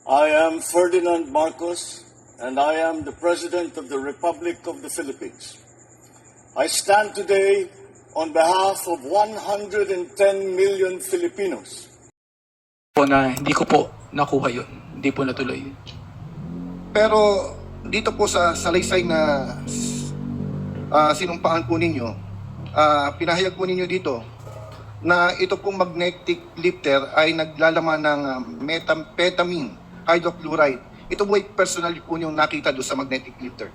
I am Ferdinand Marcos, and I am the President of the Republic of the Philippines. I stand today on behalf of 110 million Filipinos. Po na hindi ko po nakuha yun. Hindi po natuloy. Pero dito po sa salaysay na sinumpaan po ninyo, pinahayag po ninyo dito na ito pong magnetic lifter ay naglalaman ng methamphetamine hydrochloride. Ito po ay personally po yung nakita doon sa magnetic lifter.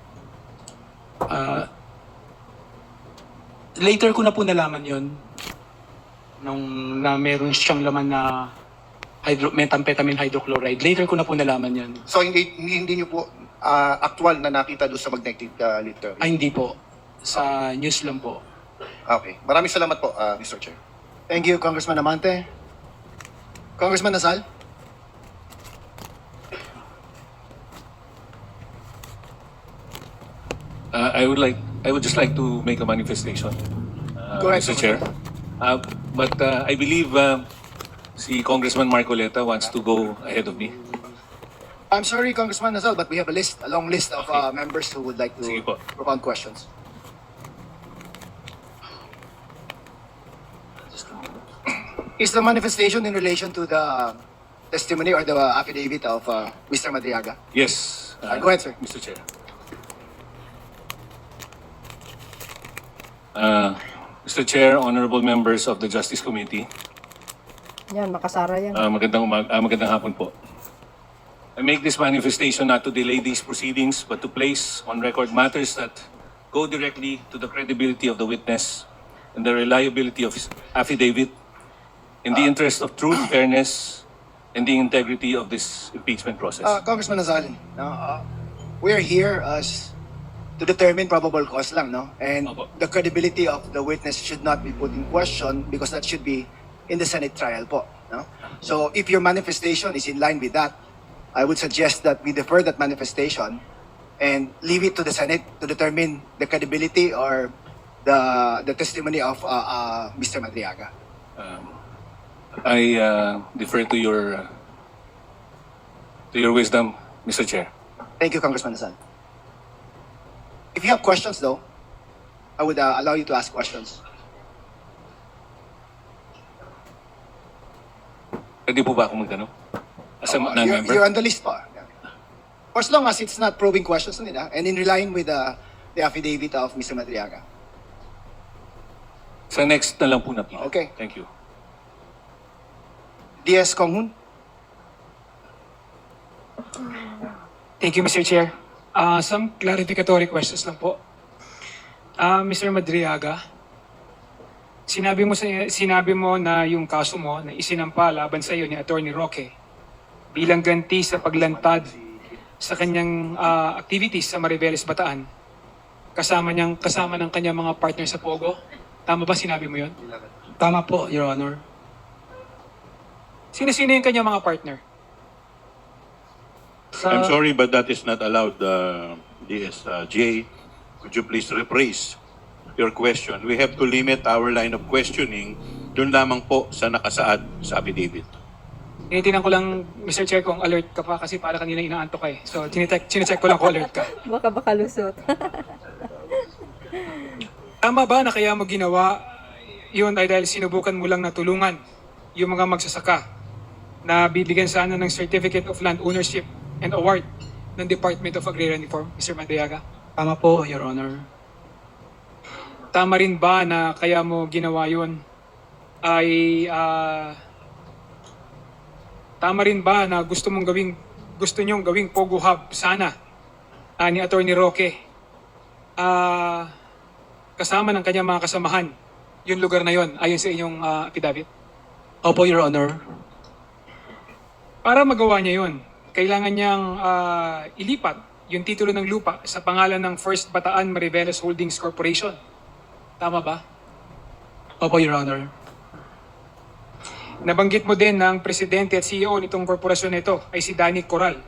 Later ko na po nalaman yun na meron siyang laman na methamphetamine hydrochloride. Later ko na po nalaman yun. So hindi niyo po actual na nakita doon sa magnetic lifter? Ay, hindi po. Sa news lang po. Okay. Maraming salamat po, Mr. Chair. Thank you, Congressman Amante. Congressman Nasal? I would just like to make a manifestation, Go ahead, Mr. Chair. But I believe si Congressman Marcoleta wants to go ahead of me. I'm sorry, Congressman Nasal, but we have a long list of members who would like to Sige po. propound questions. Is the manifestation in relation to the testimony or the affidavit of Mr. Madriaga? Yes. Go ahead, sir. Mr. Chair. Mr. Chair, honorable members of the Justice Committee, Yan, makasara yan. magandang hapon po. I make this manifestation not to delay these proceedings, but to place on record matters that go directly to the credibility of the witness and the reliability of his affidavit in the interest of truth, fairness, and the integrity of this impeachment process. Congressman Nasal, we are here to determine probable cause lang, no? And Opo. the credibility of the witness should not be put in question because that should be in the Senate trial po, no? So if your manifestation is in line with that, I would suggest that we defer that manifestation and leave it to the Senate to determine the credibility or the testimony of Mr. Madriaga. I defer to your wisdom, Mr. Chair. Thank you, Congressman Nasal. If you have questions, though, I would allow you to ask questions. Pwede po ba akong magtanong? As a non-member? You're on the list pa. Yeah. For as long as it's not probing questions nila and in line with the affidavit of Mr. Madriaga. Sa next na lang po na pila. Okay. Thank you. DS Konghun? Thank you, Mr. Chair. Some clarificatory questions lang po. Mr. Madriaga, sinabi mo na yung kaso mo na isinampa laban sa iyo ni Attorney Roque bilang ganti sa paglantad sa kanyang activities sa Mariveles, Bataan, kasama ng kanyang mga partner sa Pogo. Tama ba sinabi mo yun? Tama po, Your Honor. Sino-sino yung kanyang mga partner? I'm sorry, but that is not allowed, DSJ. Could you please rephrase your question? We have to limit our line of questioning dun lamang po sa nakasaad sa affidavit. Tinitingnan ko lang, Mr. Chair, kung alert ka pa kasi para kanina inaantok ka eh. So, chinecheck ko lang kung alert ka. Baka lusot. Tama ba na kaya mo ginawa yun ay dahil sinubukan mo lang na tulungan yung mga magsasaka na bibigyan sana ng Certificate of Land Ownership and Award ng Department of Agrarian Reform, Mr. Madriaga? Tama po, Your Honor. Tama rin ba na kaya mo ginawa yun ay tama rin ba na gusto nyong gawing Pogo Hub sana ni Attorney Roque kasama ng kanyang mga kasamahan yung lugar na yon ayon sa inyong affidavit? Opo, Your Honor. Para magawa niya yon, kailangan niyang ilipat yung titulo ng lupa sa pangalan ng First Bataan Mariveles Holdings Corporation. Tama ba? Opo, Your Honor. Nabanggit mo din na ang presidente at CEO nitong korporasyon na ito ay si Danny Coral,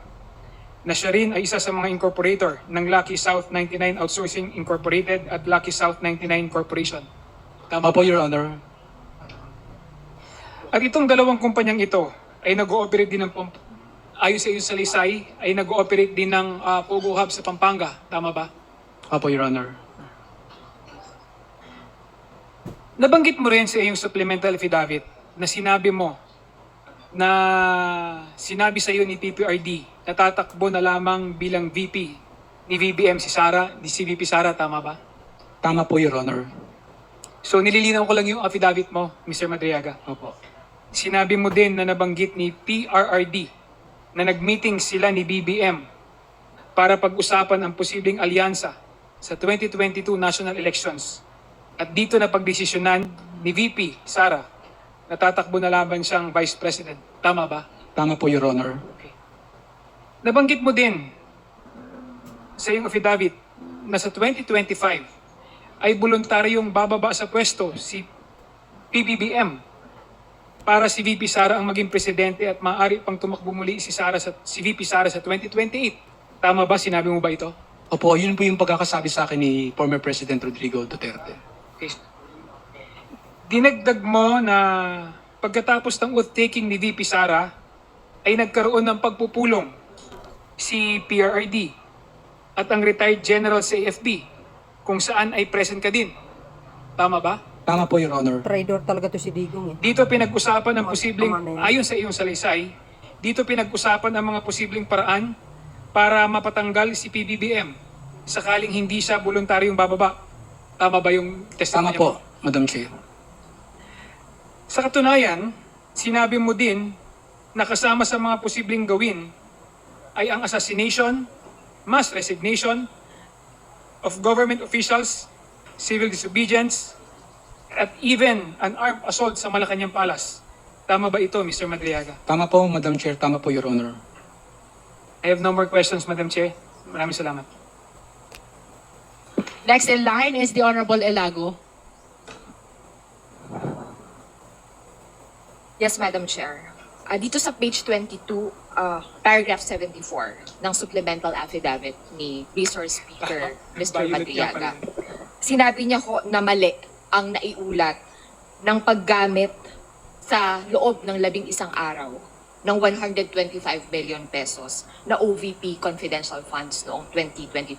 na siya rin ay isa sa mga incorporator ng Lucky South 99 Outsourcing Incorporated at Lucky South 99 Corporation. Tama Opo, Your Honor. At itong dalawang kumpanyang ito ay nag-ooperate din ng ayon sa iyong salaysay, ay nag-ooperate din ng Pogo Hub sa Pampanga. Tama ba? Opo, Your Honor. Nabanggit mo rin sa iyong supplemental affidavit na sinabi sa iyo ni PPRD na tatakbo na lamang bilang VP ni VBM si VP Sara, tama ba? Tama po, Your Honor. So nililinaw ko lang yung affidavit mo, Mr. Madriaga. Opo. Sinabi mo din na nabanggit ni PRRD na nag-meeting sila ni BBM para pag-usapan ang posibleng alyansa sa 2022 national elections. At dito na pagdesisyonan ni VP Sara na tatakbo na laban siyang Vice President. Tama ba? Tama po, Your Honor. Okay. Nabanggit mo din sa iyong affidavit na sa 2025 ay voluntaryong bababa sa pwesto si PBBM para si VP Sara ang maging presidente at maaari pang tumakbo muli si VP Sara sa 2028. Tama ba? Sinabi mo ba ito? Opo, yun po yung pagkakasabi sa akin ni former President Rodrigo Duterte. Okay. Dinagdag mo na pagkatapos ng oath-taking ni VP Sara ay nagkaroon ng pagpupulong si PRRD at ang retired general sa AFP kung saan ay present ka din. Tama ba? Tama po, Your Honor. Traidor talaga to si Digong eh. Dito pinag-usapan ang posibleng, ayon sa iyong salaysay, dito pinag-usapan ang mga posibleng paraan para mapatanggal si PBBM sakaling hindi siya voluntaryong bababa. Tama ba yung Tama testimony po, mo? Madam Chair. Sa katunayan, sinabi mo din na kasama sa mga posibleng gawin ay ang assassination, mass resignation of government officials, civil disobedience, at even an armed assault sa Malacanang Palace. Tama ba ito, Mr. Madriaga? Tama po, Madam Chair. Tama po, Your Honor. I have no more questions, Madam Chair. Maraming salamat. Next in line is the Honorable Elago. Yes, Madam Chair. Dito sa page 22, paragraph 74 ng supplemental affidavit ni Resource Speaker Mr. Madriaga, sinabi niya ko na mali ang naiulat ng paggamit sa loob ng 11 araw ng 125 million pesos na OVP confidential funds noong 2022.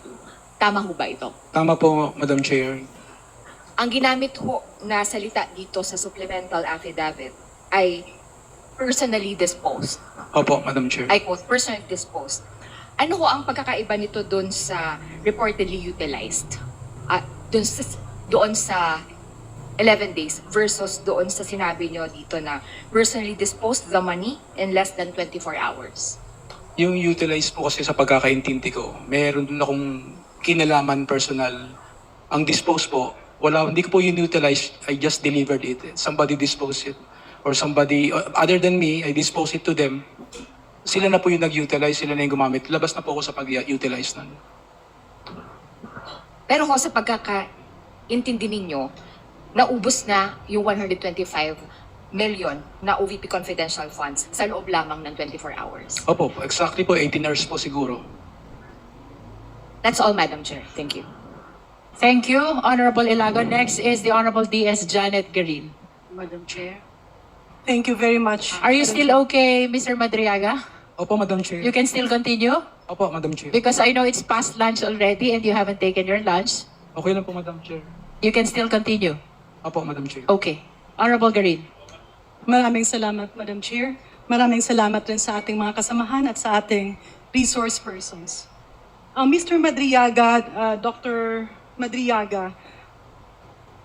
Tama ho ba ito? Tama po, Madam Chair. Ang ginamit ho na salita dito sa supplemental affidavit ay personally disposed. Opo, Madam Chair. I quote, personally disposed. Ano ho ang pagkakaiba nito doon sa reportedly utilized? Doon sa 11 days versus doon sa sinabi nyo dito na personally disposed the money in less than 24 hours. Yung utilize po kasi sa pagkakaintindi ko, meron dun akong kinalaman personal. Ang dispose po, hindi ko po yun utilize, I just delivered it. Somebody disposed it. Or somebody, other than me, I dispose it to them. Sila na po yung nag-utilize, sila na yung gumamit. Labas na po ako sa pag-utilize nun. Pero ho sa pagkakaintindi ninyo, naubos na yung 125 million na OVP confidential funds sa loob lamang ng 24 hours. Opo, exactly po, 18 hours po siguro. That's all, Madam Chair. Thank you. Thank you, Honorable Elago. Next is the Honorable DS Janet Garin. Madam Chair. Thank you very much. Are you still okay, Mr. Madriaga? Opo, Madam Chair. You can still continue? Opo, Madam Chair. Because I know it's past lunch already and you haven't taken your lunch. Okay lang po, Madam Chair. You can still continue. Opo, Madam Chair. Okay. Honorable Garin. Maraming salamat, Madam Chair. Maraming salamat rin sa ating mga kasamahan at sa ating resource persons. Mr. Madriaga, Dr. Madriaga,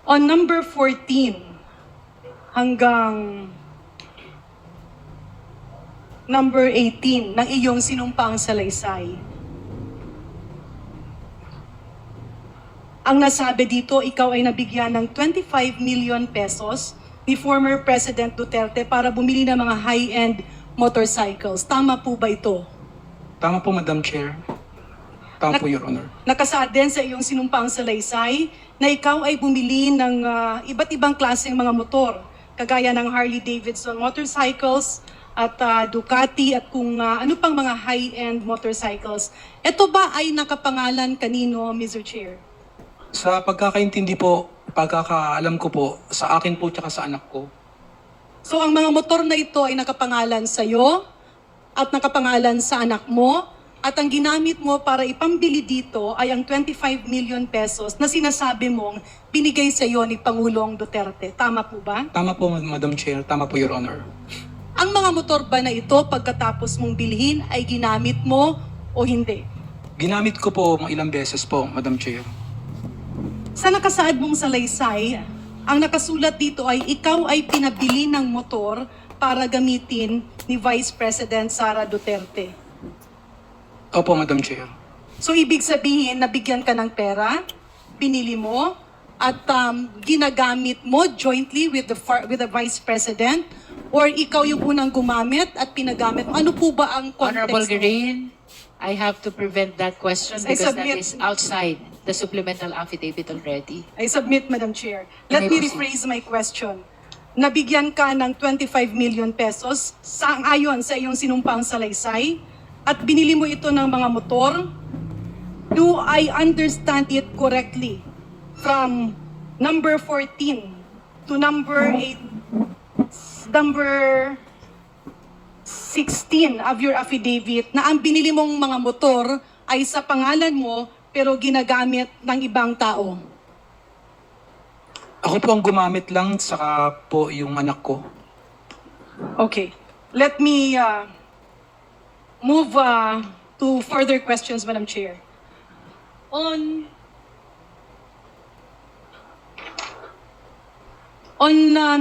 on number 14 hanggang number 18 ng iyong sinumpaang salaysay, ang nasabi dito, ikaw ay nabigyan ng 25 million pesos ni former President Duterte para bumili ng mga high-end motorcycles. Tama po ba ito? Tama po, Madam Chair. Tama po, Your Honor. Nakasaad din sa iyong sinumpaang salaysay na ikaw ay bumili ng iba't ibang klaseng mga motor, kagaya ng Harley Davidson motorcycles at Ducati at kung ano pang mga high-end motorcycles. Ito ba ay nakapangalan kanino, Mr. Chair? Sa pagkakaintindi po, pagkakaalam ko po, sa akin po tsaka sa anak ko. So ang mga motor na ito ay nakapangalan sa iyo at nakapangalan sa anak mo at ang ginamit mo para ipambili dito ay ang 25 million pesos na sinasabi mong binigay sa iyo ni Pangulong Duterte. Tama po ba? Tama po, Madam Chair. Tama po, Your Honor. Ang mga motor ba na ito pagkatapos mong bilhin ay ginamit mo o hindi? Ginamit ko po mga ilang beses po, Madam Chair. Sa nakasaad mong salaysay, ang nakasulat dito ay ikaw ay pinabili ng motor para gamitin ni Vice President Sara Duterte. Opo, Madam Chair. So ibig sabihin, nabigyan ka ng pera, pinili mo, at ginagamit mo jointly with the Vice President, or ikaw yung unang gumamit at pinagamit mo? Ano po ba ang Honorable context? Green, I have to prevent that question I because that submit- is outside the supplemental affidavit already. I submit, Madam Chair. You Let may me proceed. rephrase my question. Nabigyan ka ng 25 million pesos ayon sa iyong sinumpang salaysay at binili mo ito ng mga motor. Do I understand it correctly? From number 14 to number 16 of your affidavit na ang binili mong mga motor ay sa pangalan mo pero ginagamit ng ibang tao. Ako po ang gumamit lang, saka po yung anak ko. Okay. Let me move to further questions, Madam Chair. On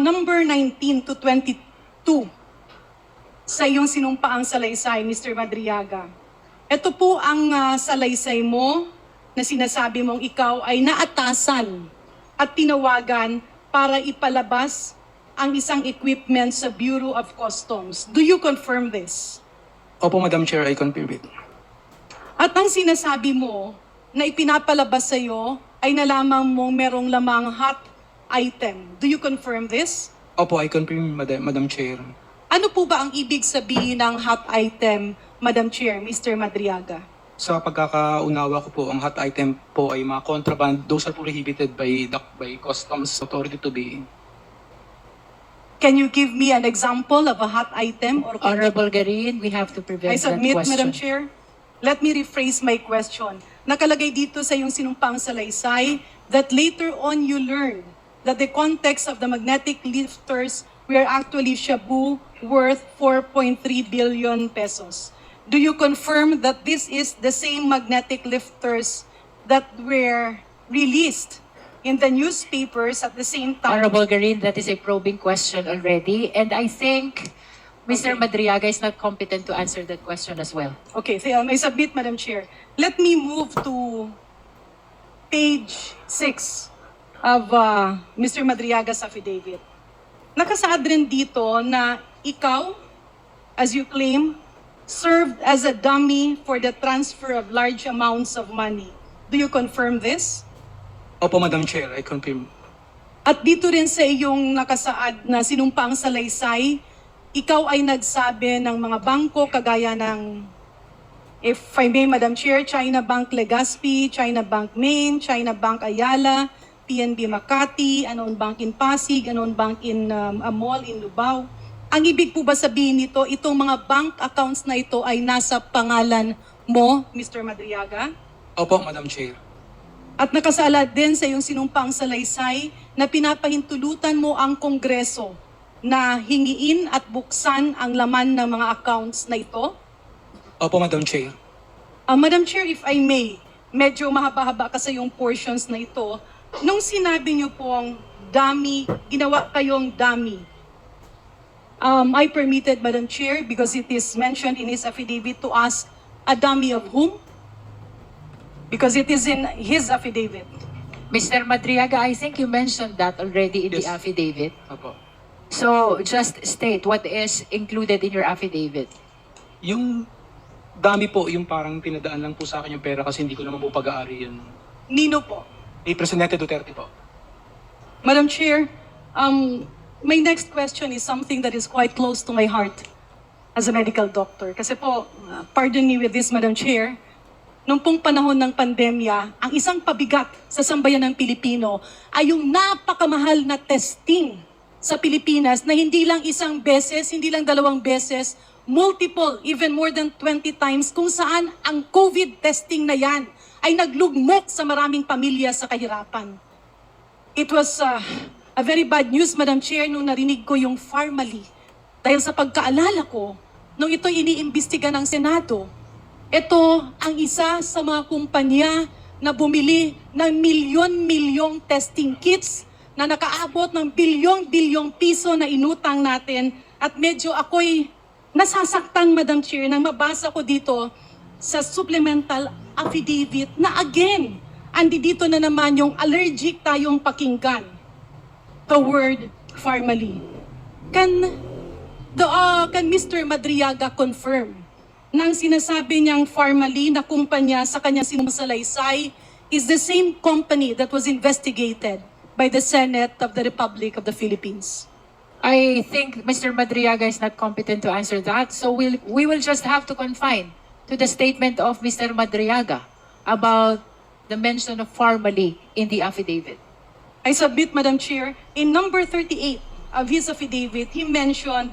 number 19 to 22, sa iyong sinumpaang salaysay, Mr. Madriaga, ito po ang salaysay mo na sinasabi mong ikaw ay naatasan at tinawagan para ipalabas ang isang equipment sa Bureau of Customs. Do you confirm this? Opo, Madam Chair, I confirm it. At ang sinasabi mo na ipinapalabas sa iyo ay nalaman mong merong lamang hot item. Do you confirm this? Opo, I confirm, Madam Chair. Ano po ba ang ibig sabihin ng hot item, Madam Chair, Mr. Madriaga? Sa pagkakaunawa ko po, ang hot item po ay mga contraband. Those are prohibited by Customs Authority to be. Can you give me an example of a hot item? Or Honorable Garin, we have to prevent I that submit, question. Madam Chair. Let me rephrase my question. Nakalagay dito sa iyong sinumpang salaysay that later on you learned that the context of the magnetic lifters were actually shabu worth 4.3 billion pesos. Do you confirm that this is the same magnetic lifters that were released in the newspapers at the same time? Honorable Garin, that is a probing question already, and I think Mr. Madriaga is not competent to answer that question as well. Okay, I submit, Madam Chair. Let me move to page 6 of Mr. Madriaga's affidavit. Nakasaad rin dito na ikaw, as you claim, served as a dummy for the transfer of large amounts of money. Do you confirm this? Opo, Madam Chair, I confirm. At dito rin sa iyong nakasaad na sinumpang salaysay, ikaw ay nagsabi ng mga bangko kagaya ng, if I may, Madam Chair, China Bank Legazpi, China Bank Maine, China Bank Ayala, PNB Makati, Anon Bank in Pasig, Anon Bank in Amol in Lubao. Ang ibig po ba sabihin nito, itong mga bank accounts na ito ay nasa pangalan mo, Mr. Madriaga? Opo, Madam Chair. At nakasala din sa iyong sinumpang salaysay na pinapahintulutan mo ang Kongreso na hingiin at buksan ang laman ng mga accounts na ito? Opo, Madam Chair. Madam Chair, if I may, medyo mahaba-haba kasi yung portions na ito. Nung sinabi niyo pong dummy, ginawa kayong dummy, I permitted, Madam Chair, because it is mentioned in his affidavit to ask, a dummy of whom? Because it is in his affidavit. Mr. Madriaga, I think you mentioned that already in the Yes. affidavit. Opo. So, just state what is included in your affidavit. Yung dami po, yung parang pinadaan lang po sa akin yung pera kasi hindi ko naman po pag-aari yun. Nino po? Ni Presidente Duterte po. Madam Chair, my next question is something that is quite close to my heart as a medical doctor. Kasi po, pardon me with this, Madam Chair, nung pong panahon ng pandemya, ang isang pabigat sa sambayan ng Pilipino ay yung napakamahal na testing sa Pilipinas na hindi lang isang beses, hindi lang dalawang beses, multiple, even more than 20 times, kung saan ang COVID testing na yan ay naglugmok sa maraming pamilya sa kahirapan. It was a very bad news, Madam Chair, nung narinig ko yung Pharmally. Dahil sa pagkaalala ko, nung ito iniimbestiga ng Senado, ito ang isa sa mga kumpanya na bumili ng milyon-milyong testing kits na nakaabot ng bilyong-bilyong piso na inutang natin, at medyo ako'y nasasaktan, Madam Chair, nang mabasa ko dito sa supplemental affidavit na again, andi dito na naman yung allergic tayong pakinggan. The word Pharmally. Can Mr. Madriaga confirm nang sinasabi niyang Pharmally na kumpanya sa kanyang sinumsalaysay is the same company that was investigated by the Senate of the Republic of the Philippines? I think Mr. Madriaga is not competent to answer that, so we will just have to confine to the statement of Mr. Madriaga about the mention of Pharmally in the affidavit. I submit, Madam Chair, in number 38 of his affidavit, he mentioned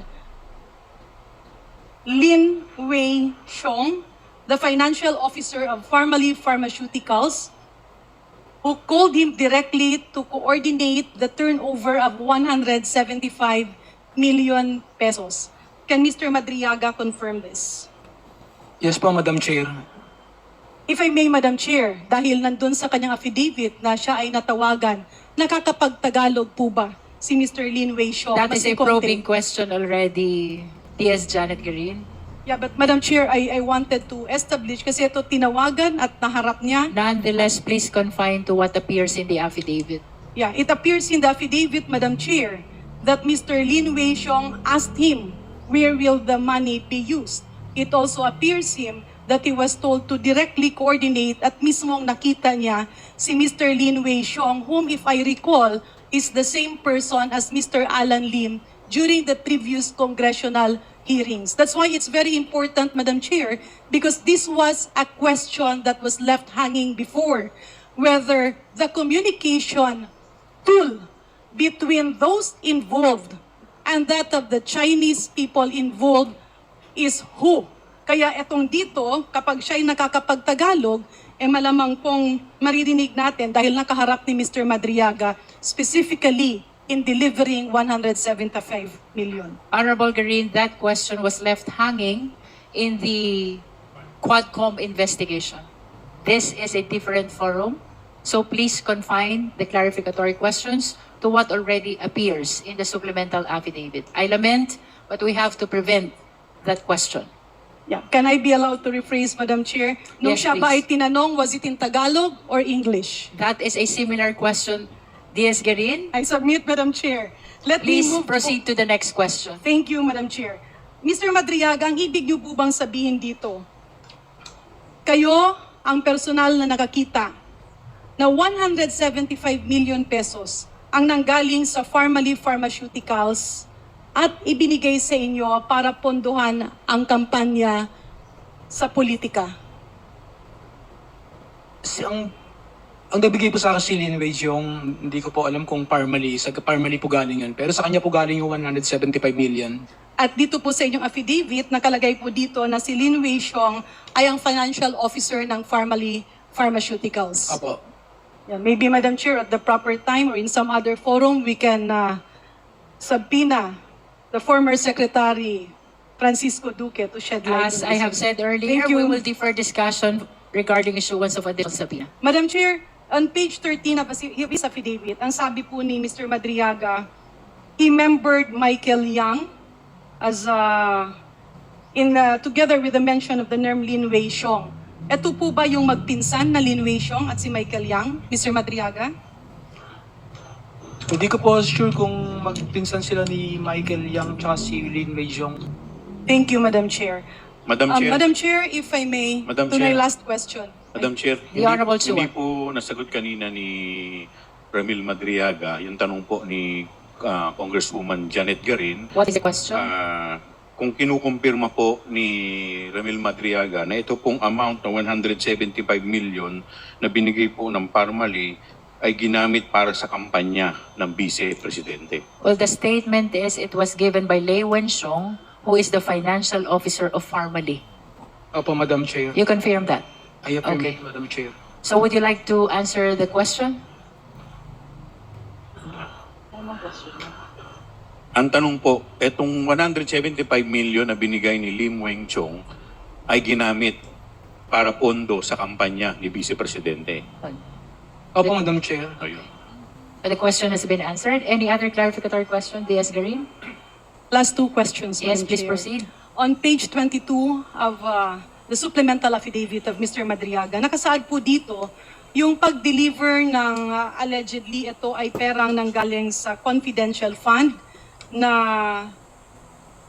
Lin Wei Xiong, the financial officer of Pharmally Pharmaceuticals, who called him directly to coordinate the turnover of 175 million pesos. Can Mr. Madriaga confirm this? Yes po, Madam Chair. If I may, Madam Chair, dahil nandun sa kanyang affidavit na siya ay natawagan, nakakapag-Tagalog po ba si Mr. Lin Wei Xiong? That is a probing question already, T.S. Janet Garin. Yeah, but Madam Chair, I wanted to establish kasi ito tinawagan at naharap niya. Nonetheless, please confine to what appears in the affidavit. Yeah, it appears in the affidavit, Madam Chair, that Mr. Lin Wei Xiong asked him, where will the money be used? It also appears him that he was told to directly coordinate at mismong nakita niya si Mr. Lin Wei Xiong, whom if I recall, is the same person as Mr. Alan Lim during the previous congressional hearings. That's why it's very important, Madam Chair, because this was a question that was left hanging before, whether the communication tool between those involved and that of the Chinese people involved is who. Kaya etong dito, kapag siya'y nakakapagtagalog, malamang pong maririnig natin dahil nakaharap ni Mr. Madriaga specifically in delivering 175 million. Honorable Garin, that question was left hanging in the Quadcom investigation. This is a different forum, so please confine the clarificatory questions to what already appears in the supplemental affidavit. I lament, but we have to prevent that question. Yeah. Can I be allowed to rephrase, Madam Chair? Nung Yes, siya ba ay please. tinanong, was it in Tagalog or English? That is a similar question, D.S. Garin. I submit, Madam Chair. Let Please me move proceed to the next question. Thank you, Madam Chair. Mr. Madriaga, ang ibig niyo po bang sabihin dito? Kayo ang personal na nakakita na 175 million pesos ang nanggaling sa Pharmally Pharmaceuticals at ibinigay sa inyo para pondohan ang kampanya sa politika. Ang nabigay po sa akin si Lin Wei Xiong, hindi ko po alam kung Pharmally, sa Pharmally po galing yun. Pero sa kanya po galing yung 175 million. At dito po sa inyong affidavit, nakalagay po dito na si Lin Wei Xiong ay ang financial officer ng Pharmally Pharmaceuticals. Apo. Yeah, maybe, Madam Chair, at the proper time or in some other forum, we can subpoena the former Secretary Francisco Duque to shed light As on I this. have said earlier, Thank you. we will defer discussion regarding issuance of additional subpoena. Madam Chair, on page 13 of his affidavit, ang sabi po ni Mr. Madriaga, he membered Michael Yang as together with the mention of the name Lin Wei Xiong. Ito po ba yung magpinsan na Lin Wei Xiong at si Michael Yang, Mr. Madriaga? Hindi ko po sure kung magpinsan sila ni Michael Yang tsaka si Lin Wei Xiong. Thank you, Madam Chair. Madam Chair. Madam Chair, if I may, Madam to my Chair. last question. Madam Chair, The Honorable hindi Chua. po nasagot kanina ni Ramil Madriaga yung tanong po ni Congresswoman Janet Garin. What is the question? Kung kinukumpirma po ni Ramil Madriaga na ito pong amount na 175 million na binigay po ng Pharmally ay ginamit para sa kampanya ng Vice Presidente. Well, the statement is it was given by Lei Wenxiong, who is the financial officer of Pharmally. Opo, Madam Chair. You confirm that? I affirm Okay. it, Madam Chair. So would you like to answer the question? Ang tanong po, etong 175 million na binigay ni Lim Weng Chong ay ginamit para pondo sa kampanya ni Vice Presidente. Opo, Madam Chair. Ayun. The question has been answered. Any other clarificatory question, D.S. Garin? Last two questions, Yes, Madam please Chair. proceed. On page 22 of the supplemental affidavit of Mr. Madriaga, nakasaad po dito yung pag-deliver ng allegedly ito ay perang nanggaling sa confidential fund na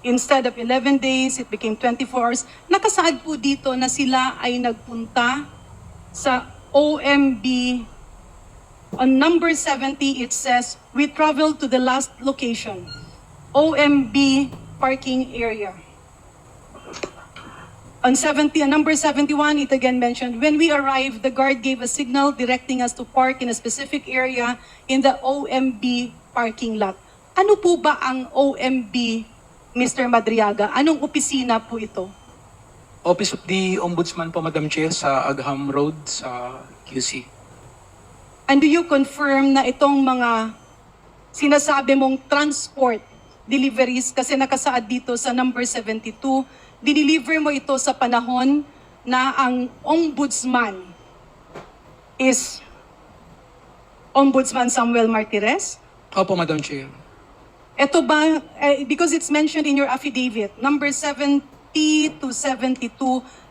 instead of 11 days, it became 24 hours. Nakasaad po dito na sila ay nagpunta sa OMB. On number 70, it says, we traveled to the last location, OMB parking area. On number 71, it again mentioned, when we arrived, the guard gave a signal directing us to park in a specific area in the OMB parking lot. Ano po ba ang OMB, Mr. Madriaga? Anong opisina po ito? Office of the Ombudsman po, Madam Chair, sa Agham Road, sa QC. And do you confirm na itong mga sinasabi mong transport deliveries, kasi nakasaad dito sa number 72, dineliver mo ito sa panahon na ang ombudsman is Ombudsman Samuel Martirez? Opo, Madam Chair. Ito ba, because it's mentioned in your affidavit, number 70 to 72,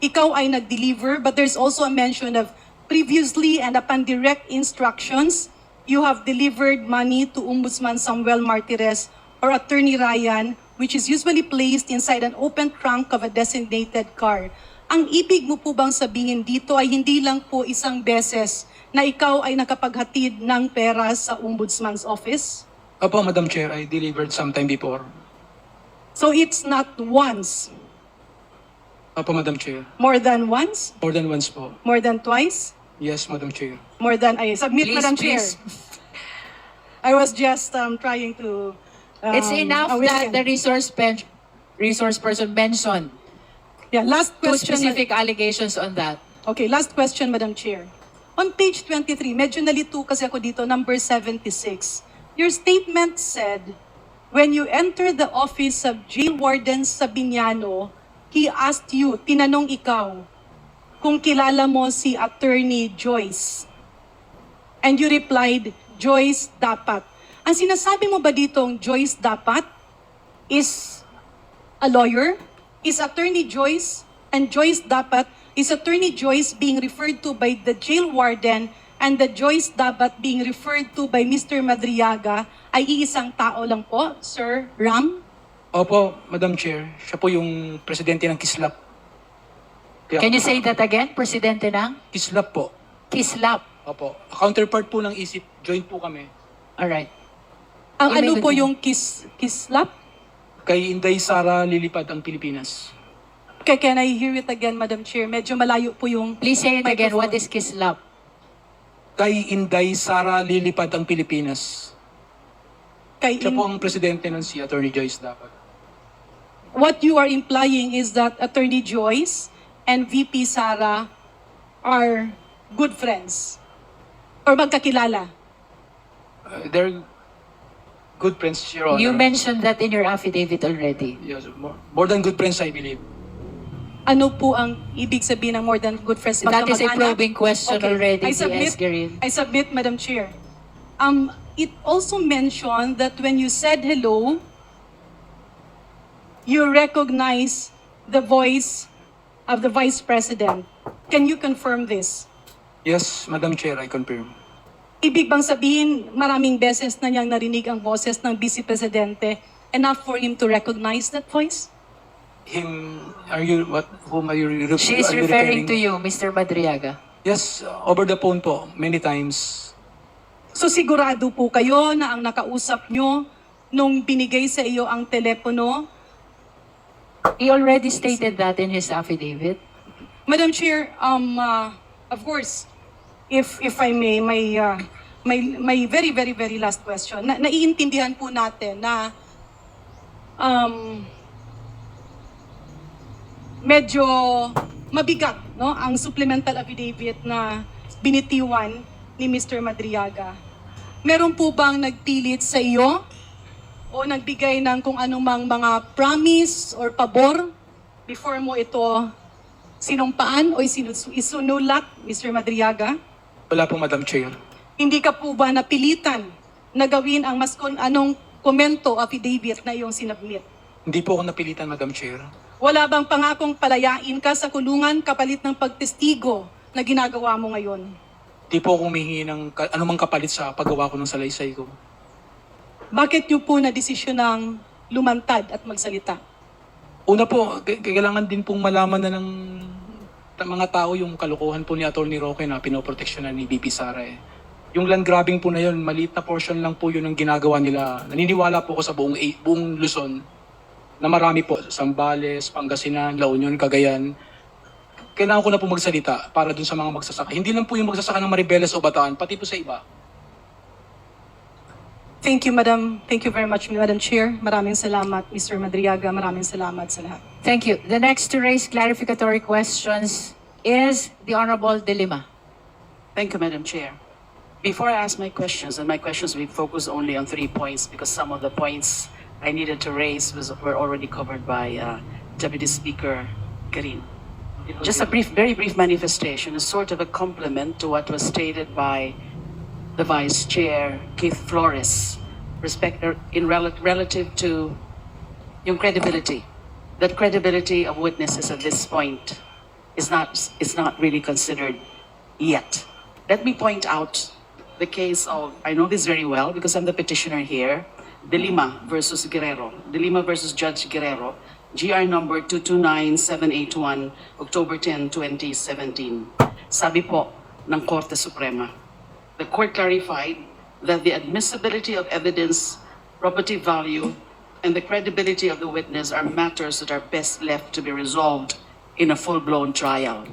ikaw ay nag-deliver, but there's also a mention of previously and upon direct instructions, you have delivered money to Ombudsman Samuel Martirez or Attorney Ryan, which is usually placed inside an open trunk of a designated car. Ang ibig mo po bang sabihin dito ay hindi lang po isang beses na ikaw ay nakapaghatid ng pera sa Ombudsman's office? Opo, Madam Chair, I delivered sometime before. So it's not once, Opo, Madam Chair. more than once, More than once po. more than twice, Yes, Madam Chair. more than, I submit, Please, Madam please. Chair. I was just trying to... It's enough that awaken. the resource person mentioned Yeah, last two question. specific allegations on that. Okay, last question, Madam Chair. On page 23, medyo nalito kasi ako dito, number 76. Your statement said, when you entered the office of Jail Warden Sabiniano, he asked you, tinanong ikaw, kung kilala mo si Attorney Joyce. And you replied, Joyce dapat. Ang sinasabi mo ba ditong Joyce dapat is a lawyer? Is Attorney Joyce and Joyce dapat, is Attorney Joyce being referred to by the jail warden and the Joyce dapat being referred to by Mr. Madriaga ay iisang tao lang po, Sir Ram? Opo, Madam Chair. Siya po yung presidente ng Kislap. Kaya- Can you say that again? Presidente ng Kislap po. Kislap. Opo. Counterpart po ng ISIP. Joint po kami. Alright. Ang You ano may po continue. yung kislap? Kay Inday Sara lilipad ang Pilipinas. Can I hear it again, Madam Chair? Medyo malayo po yung Please say it again. microphone. What is Kislap? Kay Inday Sara lilipad ang Pilipinas. Kay Siya po ang presidente ng si Attorney Joyce dapat. What you are implying is that Attorney Joyce and VP Sara are good friends or magkakilala. They're good friends, Your Honor. You mentioned that in your affidavit already. Yes, more than good friends, I believe. Ano po ang ibig sabihin ng more than good friends? That is a Magkamag-anak? probing question already, I D.S. Garin. submit, Madam Chair. It also mentioned that when you said hello, you recognize the voice of the Vice President. Can you confirm this? Yes, Madam Chair, I confirm. Ibig bang sabihin, maraming beses na niyang narinig ang boses ng Vice Presidente, enough for him to recognize that voice? Whom are you She is are you referring to you, Mr. Madriaga. Yes, over the phone po, many times. So sigurado po kayo na ang nakausap nyo nung binigay sa iyo ang telepono? He already stated that in his affidavit. Madam Chair, of course, if I may, my very, very, very last question. Naiintindihan po natin na medyo mabigat, no, ang supplemental affidavit na binitiwan ni Mr. Madriaga. Meron po bang nagpilit sa iyo o nagbigay ng kung anumang mga promise or pabor before mo ito sinumpaan o isunulat, Mr. Madriaga? Wala po, Madam Chair. Hindi ka po ba napilitan na gawin ang mas anong komento affidavit na iyong sinabmit? Hindi po ako napilitan, Madam Chair. Wala bang pangakong palayain ka sa kulungan kapalit ng pagtestigo na ginagawa mo ngayon? Hindi po ako humihingi ng anumang kapalit sa paggawa ko ng salaysay ko. Bakit niyo po na desisyonang lumantad at magsalita? Una po, kailangan din pong malaman na ng mga tao yung kalokohan po ni Atty. Roque na pinoproteksyonan ni BP Sara eh. Yung land grabbing po na yun, maliit na portion lang po yun ang ginagawa nila. Naniniwala po ako sa buong Luzon na marami po, Zambales, Pangasinan, La Union, Cagayan. Kailangan ko na po magsalita para dun sa mga magsasaka. Hindi lang po yung magsasaka ng Maribeles o Bataan, pati po sa iba. Thank you, Madam. Thank you very much, Madam Chair. Maraming salamat, Mr. Madriaga. Maraming salamat sa lahat. Thank you. The next to raise clarificatory questions is the Honorable De Lima. Thank you, Madam Chair. Before I ask my questions, and my questions will focus only on 3 points because some of the points I needed to raise were already covered by Deputy Speaker Karin. Just a very brief manifestation, a sort of a compliment to what was stated by the Vice Chair, Keith Flores, relative to yung credibility. That credibility of witnesses at this point is not really considered yet. Let me point out the case of, I know this very well because I'm the petitioner here, De Lima versus Guerrero. De Lima versus Judge Guerrero, GR number 229781, October 10, 2017. Sabi po ng Korte Suprema, the court clarified that the admissibility of evidence, property value, and the credibility of the witness are matters that are best left to be resolved in a full-blown trial.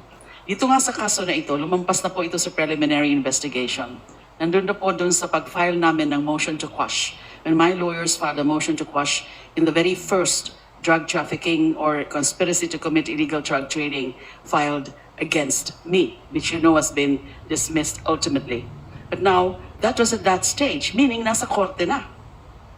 Dito nga sa kaso na ito, lumampas na po ito sa preliminary investigation. Nandun na po dun sa pag-file namin ng motion to quash. When my lawyers filed a motion to quash in the very first drug trafficking or conspiracy to commit illegal drug trading filed against me, which you know has been dismissed ultimately. But now, that was at that stage, meaning nasa korte na.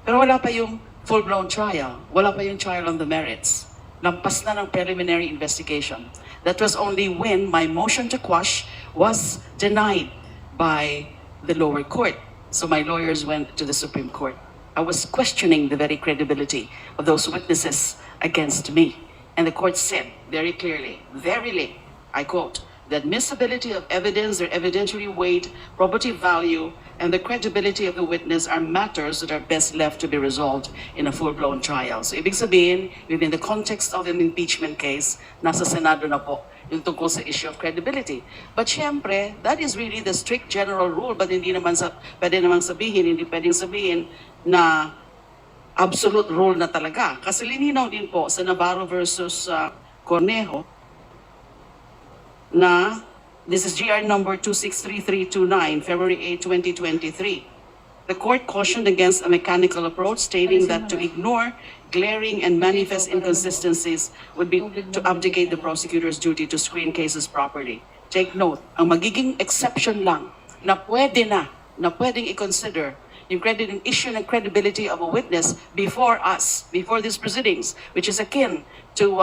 Pero wala pa yung full-blown trial. Wala pa yung trial on the merits. Lampas na ng preliminary investigation. That was only when my motion to quash was denied by the lower court. So my lawyers went to the Supreme Court. I was questioning the very credibility of those witnesses against me. And the court said very clearly, verily, I quote, the admissibility of evidence, their evidentiary weight, property value, and the credibility of the witness are matters that are best left to be resolved in a full-blown trial. So ibig sabihin, within the context of an impeachment case, nasa Senado na po yung tungkol sa issue of credibility. But syempre, that is really the strict general rule, but hindi naman pwede namang sabihin, hindi pwedeng sabihin na absolute rule na talaga. Kasi lininaw din po sa Navarro versus Cornejo, na this is GR number 263329, February 8, 2023. The court cautioned against a mechanical approach, stating that to ignore glaring and manifest inconsistencies would be to abdicate the prosecutor's duty to screen cases properly. Take note, ang magiging exception lang na pwedeng i-consider yung issue ng credibility of a witness before us, before these proceedings, which is akin to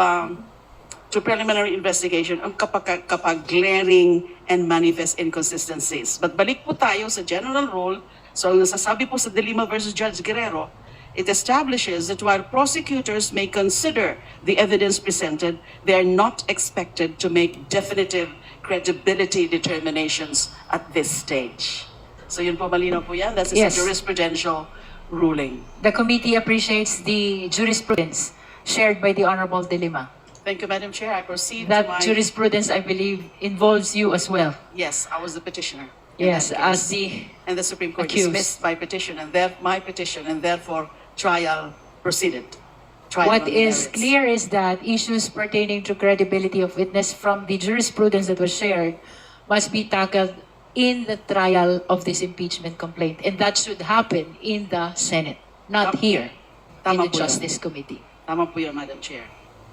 preliminary investigation ang kapag glaring and manifest inconsistencies. But balik po tayo sa general rule. So ang nasasabi po sa De Lima versus Judge Guerrero, it establishes that while prosecutors may consider the evidence presented, they are not expected to make definitive credibility determinations at this stage. So yun po, malinaw po yan. That's a jurisprudential ruling. The committee appreciates the jurisprudence shared by the Honorable De Lima. Thank you, Madam Chair. I proceed That to my... jurisprudence, I believe, involves you as well. Yes, I was the petitioner. Yes, as the And the Supreme Court accused. dismissed my petition, and therefore trial proceeded. Trial What on the is merits. clear is that issues pertaining to credibility of witness from the jurisprudence that was shared must be tackled in the trial of this impeachment complaint. And that should happen in the Senate, not here in the Tama po yun. Justice Committee. Tama po yun, Madam Chair.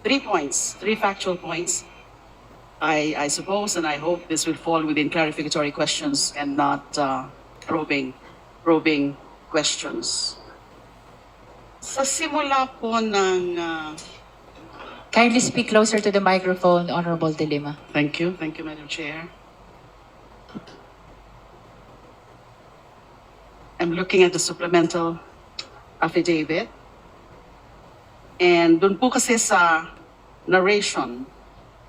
3 points, 3 factual points. I suppose and I hope this will fall within clarificatory questions and not probing questions. Sa simula po ng... Kindly speak closer to the microphone, Honorable De Lima. Thank you, Madam Chair. I'm looking at the supplemental affidavit. And doon po kasi sa narration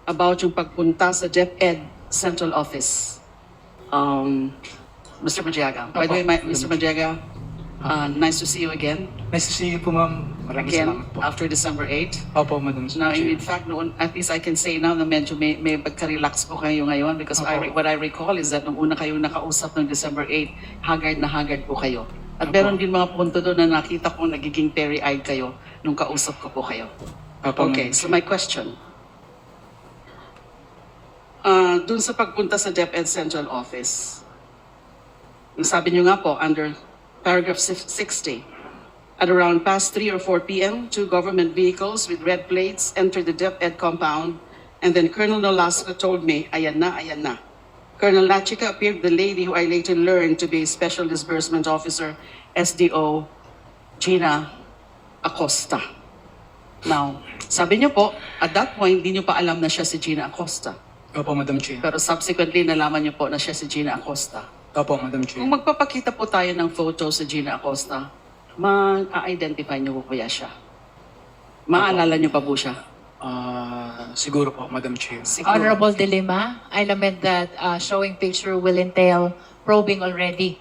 about yung pagpunta sa DepEd Central Office. Mr. Madriaga. By the way, Mr. Madriaga, nice to see you again. Nice to see you po, ma'am. Maraming Again, salamat po. after December 8. Opo, Madam Now, Chair. in fact, noon, at least I can say now na medyo may pagka-relax po kayo ngayon because what I recall is that nung una kayo nakausap ng December 8, haggard na haggard po kayo. At meron din mga punto doon na nakita ko nagiging teary-eyed kayo nung kausap ko po kayo. Opo, Okay, Madam so Chair. my question. Doon sa pagpunta sa DepEd Central Office, yung sabi nyo nga po, under paragraph 60, at around past 3 or 4 p.m., 2 government vehicles with red plates entered the DepEd compound, and then Colonel Nolasco told me, ayan na, ayan na. Colonel Lachica appeared the lady who I later learned to be Special Disbursement Officer, SDO Gina Acosta. Now, sabi niyo po, at that point, di niyo pa alam na siya si Gina Acosta. Opo, Madam Chair. Pero subsequently, nalaman niyo po na siya si Gina Acosta. Opo, Madam Chair. Kung magpapakita po tayo ng photo sa Gina Acosta, ma-identify niyo po kaya siya? Maalala niyo pa po siya? Siguro po, Madam Chair. Siguro. Honorable De Lima, I lament that showing picture will entail probing already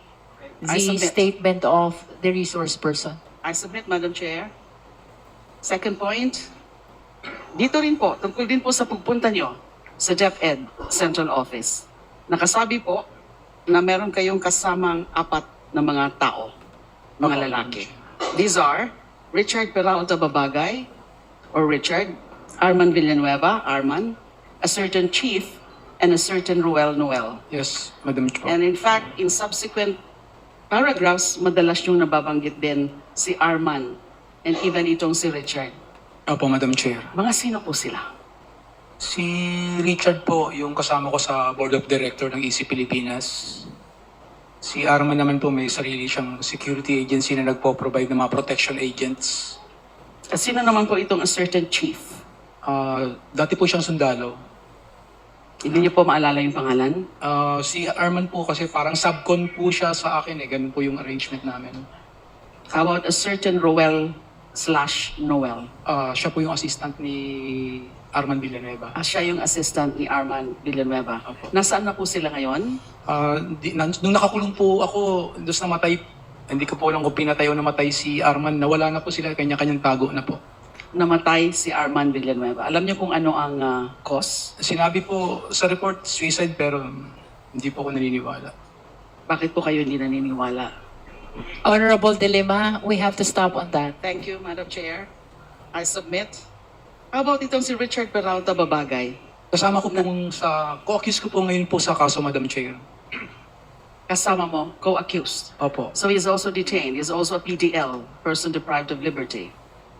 I the submit. statement of the resource person. I submit, Madam Chair. Second point, dito rin po, tungkol din po sa pagpunta niyo sa DepEd Central Office. Nakasabi po na meron kayong kasamang 4 na mga tao, mga lalaki. These are Richard Peralta Babagay, or Richard, Arman Villanueva, Arman, a certain Chief, and a certain Ruel Noel. Yes, Madam Chair. And in fact, in subsequent paragraphs, madalas yung nababanggit din si Arman and even itong si Richard. Opo, Madam Chair. Mga sino po sila? Si Richard po, yung kasama ko sa Board of Director ng EC Pilipinas. Si Arman naman po, may sarili siyang security agency na nagpo-provide ng mga protection agents. At sino naman po itong a certain chief? Dati po siyang sundalo. Hindi niyo po maalala yung pangalan? Si Arman po kasi parang subcon po siya sa akin eh. Ganun po yung arrangement namin. How about a certain Roel/Noel? Siya po yung assistant ni Arman Villanueva. Siya yung assistant ni Arman Villanueva. Opo. Nasaan na po sila ngayon? Nung nakakulong po ako, doon namatay, hindi ko po alam kung pinatay o namatay si Arman, nawala na po sila, kanya-kanyang tago na po. Namatay si Arman Villanueva. Alam niyo kung ano ang cause? Sinabi po sa report, suicide, pero hindi po ako naniniwala. Bakit po kayo hindi naniniwala? Honorable De Lima, we have to stop on that. Thank you, Madam Chair. I submit. How about itong si Richard Peralta Babagay? Kasama ko pong sa, co-accuse ko po ngayon po sa kaso, Madam Chair. Kasama mo, co-accused. Opo. So he's also detained. He's also a PDL, person deprived of liberty.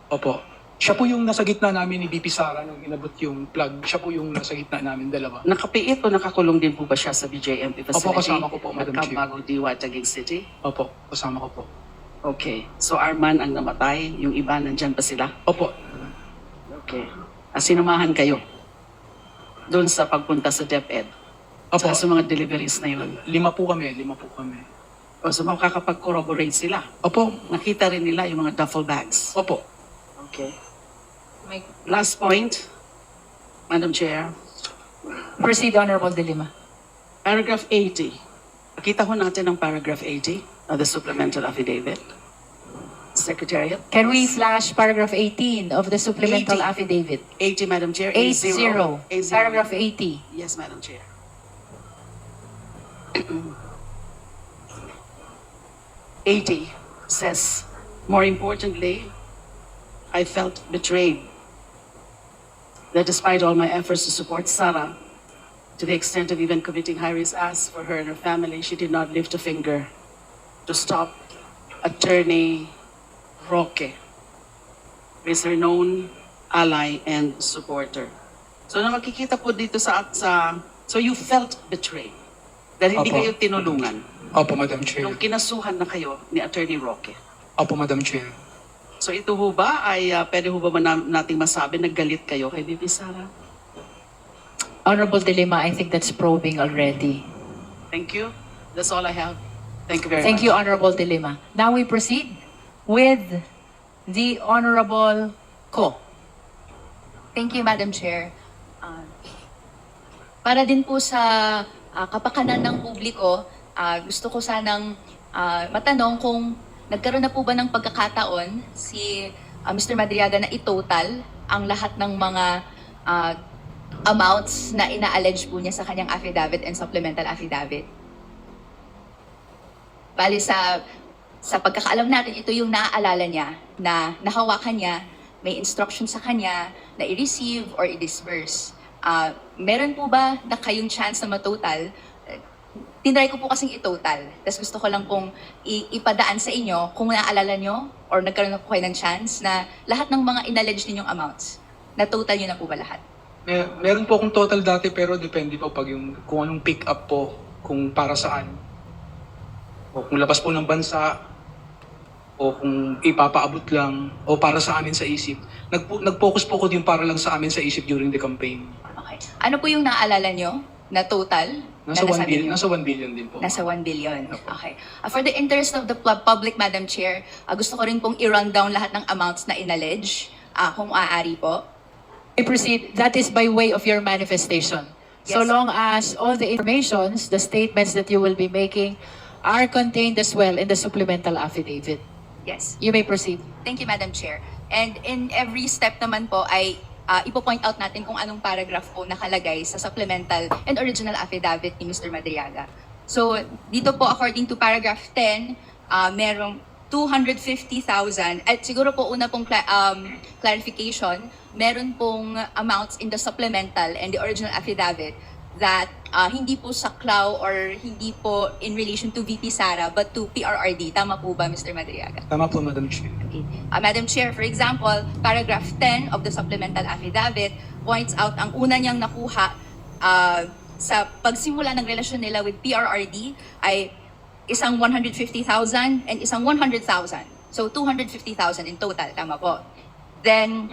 Opo. Siya po yung nasa gitna namin ni BP Sara nung inabot yung plug. Siya po yung nasa gitna namin, dalawa. Nakapiit o nakakulong din po ba siya sa BJMP facility? Opo, kasama ko po, Madam At Chair. Cambago, Diwa, Taguig City? Opo, kasama ko po. Okay. So Arman ang namatay, yung iba nandyan pa sila? Opo. Okay. Sinamahan kayo doon sa pagpunta sa DepEd? Opo. Sa mga deliveries na yun? 5 po kami. O so makakapag-corroborate sila? Opo. Nakita rin nila yung mga duffel bags? Opo. Okay. Last point, Madam Chair. Proceed, Honorable De Lima. Paragraph 80. Pakita ho natin ang paragraph 80 of the supplemental affidavit. Secretariat. Can we flash paragraph 18 of the supplemental 80. affidavit? 80, Madam Chair. 80. 80. Paragraph 80. Yes, Madam Chair. 80 says, more importantly, I felt betrayed that despite all my efforts to support Sarah, to the extent of even committing high-risk acts for her and her family, she did not lift a finger to stop Attorney Roque, lesser known ally and supporter. So na makikita po dito so you felt betrayed dahil hindi Opo. kayo tinulungan Opo, Madam Chair. nung kinasuhan na kayo ni Attorney Roque. Opo, Madam Chair. So ito ho ba ay pwede ho ba nating masabi na galit kayo kay VP Sara? Honorable De Lima, I think that's probing already. Thank you. That's all I have. Thank you very Thank much. you, Honorable De Lima. Now we proceed with the Honorable Ko. Thank you, Madam Chair. Para din po sa kapakanan ng publiko, gusto ko sanang matanong kung nagkaroon na po ba ng pagkakataon si Mr. Madriaga na i-total ang lahat ng mga amounts na ina-allege po niya sa kanyang affidavit and supplemental affidavit. Bali sa pagkakaalam natin, ito yung naaalala niya na nahawakan niya, may instruction sa kanya na i-receive or i-disburse. Meron po ba na kayong chance na matotal? Tinry ko po kasing i-total. Tapos gusto ko lang pong ipadaan sa inyo kung naaalala nyo or nagkaroon na po kayo ng chance na lahat ng mga inallege ninyong amounts, na total nyo na po ba lahat? Meron po akong total dati pero depende po kung anong pick up po, kung para saan. O kung labas po ng bansa, o kung ipapaabot lang, o para sa amin sa isip. Nag-focus po ko din para lang sa amin sa isip during the campaign. Okay. Ano po yung naaalala nyo na total? Nasa na 1 nasabi billion, nyo? nasa 1 billion din po. Nasa 1 billion. Okay. For the interest of the public, Madam Chair, gusto ko rin pong i-run down lahat ng amounts na inallege, kung maaari po. We proceed. That is by way of your manifestation. So Yes. long as all the informations, the statements that you will be making are contained as well in the supplemental affidavit. Yes. You may proceed. Thank you, Madam Chair. And in every step naman po ay ipo-point out natin kung anong paragraph po nakalagay sa supplemental and original affidavit ni Mr. Madriaga. So, dito po according to paragraph 10, merong 250,000 at siguro po una pong clarification, meron pong amounts in the supplemental and the original affidavit that hindi po saklaw or hindi po in relation to VP Sara but to PRRD. Tama po ba, Mr. Madriaga? Tama po, Madam Chair. Okay. Madam Chair, for example, paragraph 10 of the supplemental affidavit points out ang una niyang nakuha sa pagsimula ng relasyon nila with PRRD ay isang 150,000 and isang 100,000. So 250,000 in total, tama po. Then,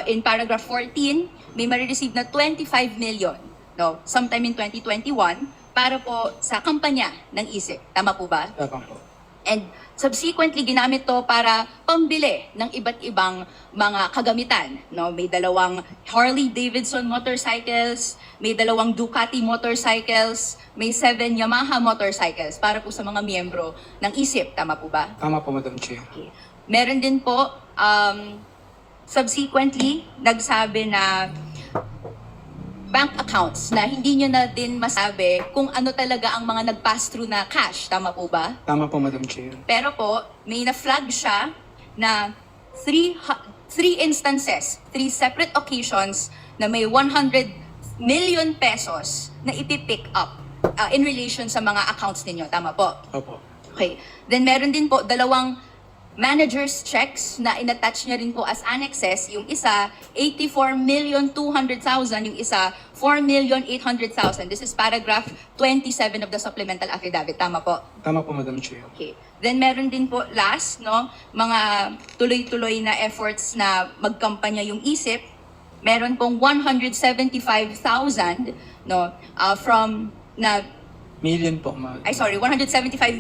in paragraph 14, may marireceive na 25 million, no, sometime in 2021, para po sa kampanya ng ISIC. Tama po ba? Tama po. And subsequently, ginamit to para pambili ng iba't ibang mga kagamitan. No? May dalawang Harley Davidson motorcycles, may dalawang Ducati motorcycles, may 7 Yamaha motorcycles para po sa mga miyembro ng ISIP. Tama po ba? Tama po, Madam Chair. Okay. Meron din po, subsequently, nagsabi na bank accounts na hindi nyo na din masabi kung ano talaga ang mga nag-pass through na cash. Tama po ba? Tama po, Madam Chair. Pero po, may na-flag siya na 3 instances, 3 separate occasions na may 100 million pesos na ipipick up in relation sa mga accounts ninyo. Tama po? Opo. Okay. Then meron din po dalawang manager's checks na inattach niya rin po as annexes. Yung isa, 84,200,000. Yung isa, 4,800,000. This is paragraph 27 of the supplemental affidavit. Tama po? Tama po, Madam Chair. Okay. Then meron din po last, no, mga tuloy-tuloy na efforts na magkampanya yung ISIP. Meron pong 175,000, no, from na Million po, 175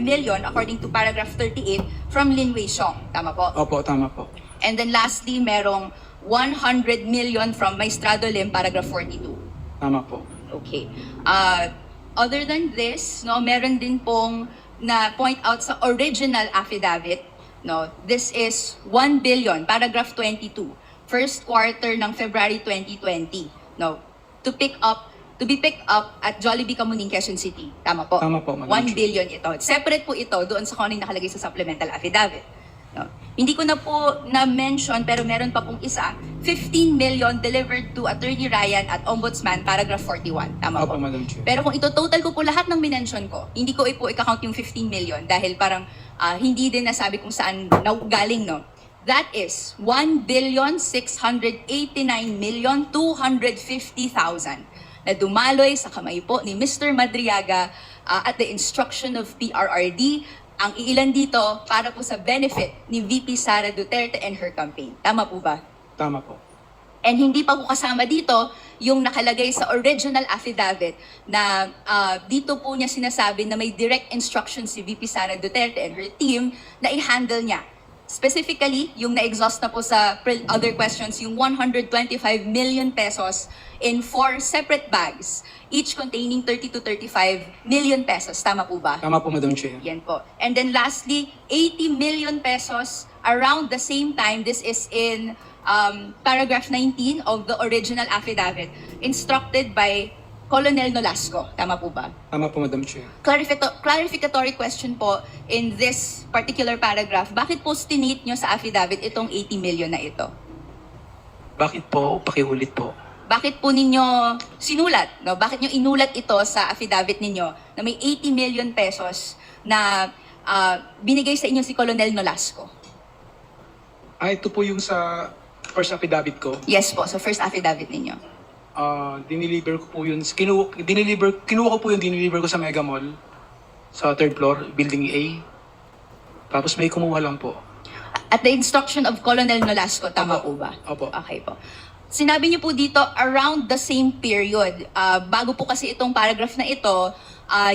million according to paragraph 38 from Lin Wei Xiong. Tama po? Opo, tama po. And then lastly, merong 100 million from Maestrado Lim, paragraph 42. Tama po. Okay. Other than this, no, meron din pong na point out sa original affidavit, no. This is 1 billion, paragraph 22, first quarter ng February 2020, no. To be picked up at Jollibee Kamuning, Quezon City. Tama po? Tama po, Madam 1 Chair. billion ito. Separate po ito doon sa kung ano yung nakalagay sa supplemental affidavit. No? Hindi ko na po na-mention pero meron pa pong isa, 15 million delivered to Attorney Ryan at Ombudsman, paragraph 41. Tama Opo, po? Madam Chair. Pero kung ito total ko po lahat ng minention ko, hindi ko po i-count yung 15 million dahil parang hindi din nasabi kung saan galing, no? That is 1,689,250,000 na dumaloy sa kamay po ni Mr. Madriaga at the instruction of PRRD. Ang iilan dito para po sa benefit ni VP Sara Duterte and her campaign. Tama po ba? Tama po. And hindi pa po kasama dito yung nakalagay sa original affidavit na dito po niya sinasabi na may direct instruction si VP Sara Duterte and her team na i-handle niya. Specifically, yung na-exhaust na po sa other questions, yung 125 million pesos in 4 separate bags, each containing 30 to 35 million pesos. Tama po ba? Tama po, Madam Chair. Yan po. And then lastly, 80 million pesos around the same time. This is in paragraph 19 of the original affidavit, instructed by Colonel Nolasco. Tama po ba? Tama po, Madam Chair. Clarificatory question po in this particular paragraph. Bakit po stinate nyo sa affidavit itong 80 million na ito? Bakit po? Pakiulit po. Bakit po ninyo sinulat? No? Bakit nyo inulat ito sa affidavit ninyo na may 80 million pesos na binigay sa inyo si Colonel Nolasco? Ito po yung sa first affidavit ko. Yes po, sa first affidavit ninyo. Diniliver ko po yun. Kinuha ko po yung diniliver ko sa Mega Mall. Sa 3rd floor, building A. Tapos may kumuha lang po. At the instruction of Colonel Nolasco, tama po ba? Opo. Okay po. Sinabi niyo po dito, around the same period. Bago po kasi itong paragraph na ito,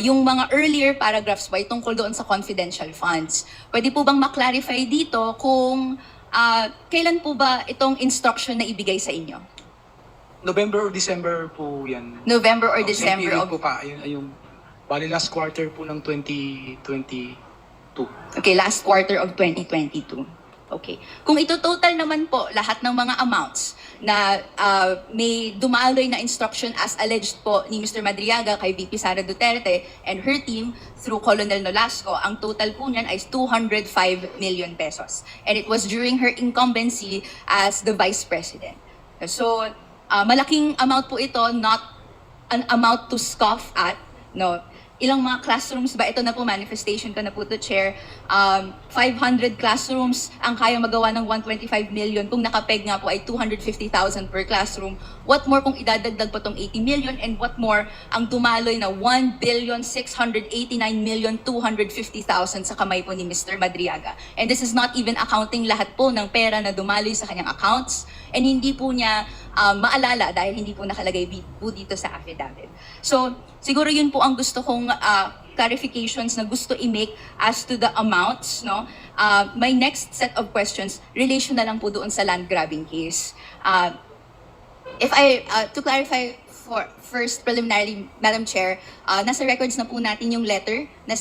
yung mga earlier paragraphs pa tungkol doon sa confidential funds. Pwede po bang maklarify dito kung kailan po ba itong instruction na ibigay sa inyo? November or December po yan. November or Same December period of... po pa. Yung bali last quarter po ng 2022. Okay, last quarter of 2022. Okay. Kung ito total naman po lahat ng mga amounts na may dumaloy na instruction as alleged po ni Mr. Madriaga kay VP Sara Duterte and her team through Colonel Nolasco, ang total po niyan ay 205 million pesos. And it was during her incumbency as the Vice President. So, malaking amount po ito, not an amount to scoff at, no? Ilang mga classrooms ba? Ito na po, manifestation ko na po to, Chair. 500 classrooms ang kaya magawa ng 125 million. Kung nakapeg nga po ay 250,000 per classroom. What more kung idadagdag po tong 80 million and what more ang dumaloy na 1,689,250,000 sa kamay po ni Mr. Madriaga. And this is not even accounting lahat po ng pera na dumaloy sa kanyang accounts. And hindi po niya maalala dahil hindi po nakalagay po dito sa affidavit. So, siguro yun po ang gusto kong clarifications na gusto i-make as to the amounts, no? My next set of questions, relation na lang po doon sa land grabbing case. To clarify first preliminarily, Madam Chair, nasa records na po natin yung letter na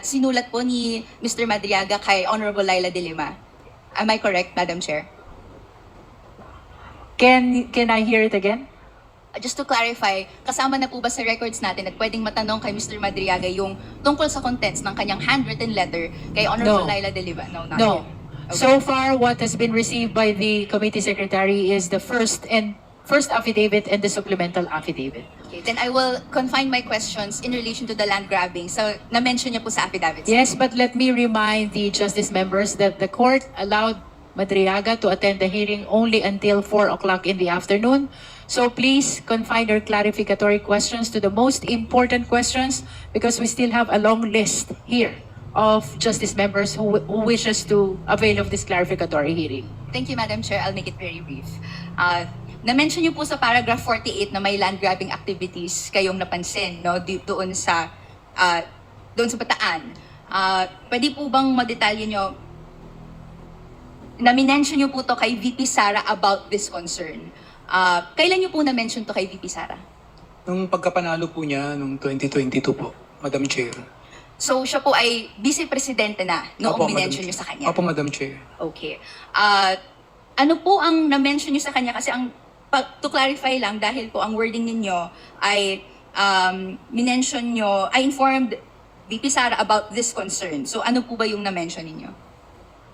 sinulat po ni Mr. Madriaga kay Honorable Laila de Lima. Am I correct, Madam Chair? Can I hear it again? Just to clarify, kasama na po ba sa records natin at pwedeng matanong kay Mr. Madriaga yung tungkol sa contents ng kanyang handwritten letter kay Honorable No. Laila de Lima? No, not No. yet. Okay. So far, what has been received by the committee secretary is the first affidavit and the supplemental affidavit. Okay, then I will confine my questions in relation to the land grabbing. So, na-mention niya po sa affidavit. Yes, but let me remind the justice members that the court allowed Madriaga to attend the hearing only until 4 o'clock in the afternoon. So please confine your clarificatory questions to the most important questions because we still have a long list here of justice members who wishes to avail of this clarificatory hearing. Thank you, Madam Chair. I'll make it very brief. Na-mention niyo po sa paragraph 48 na may land grabbing activities kayong napansin, no, doon sa Bataan. Pwede po bang madetalye niyo? Na-mention niyo po to kay VP Sara about this concern. Kailan niyo po na-mention to kay VP Sara? Nung pagkapanalo po niya, nung 2022 po, Madam Chair. So, siya po ay vice-presidente na noong Opo, minention Madam niyo sa Chair. kanya? Opo, Madam Chair. Okay. Ano po ang na-mention niyo sa kanya? Kasi to clarify lang, dahil po ang wording ninyo ay minention niyo, I informed VP Sara about this concern. So, ano po ba yung na-mention ninyo?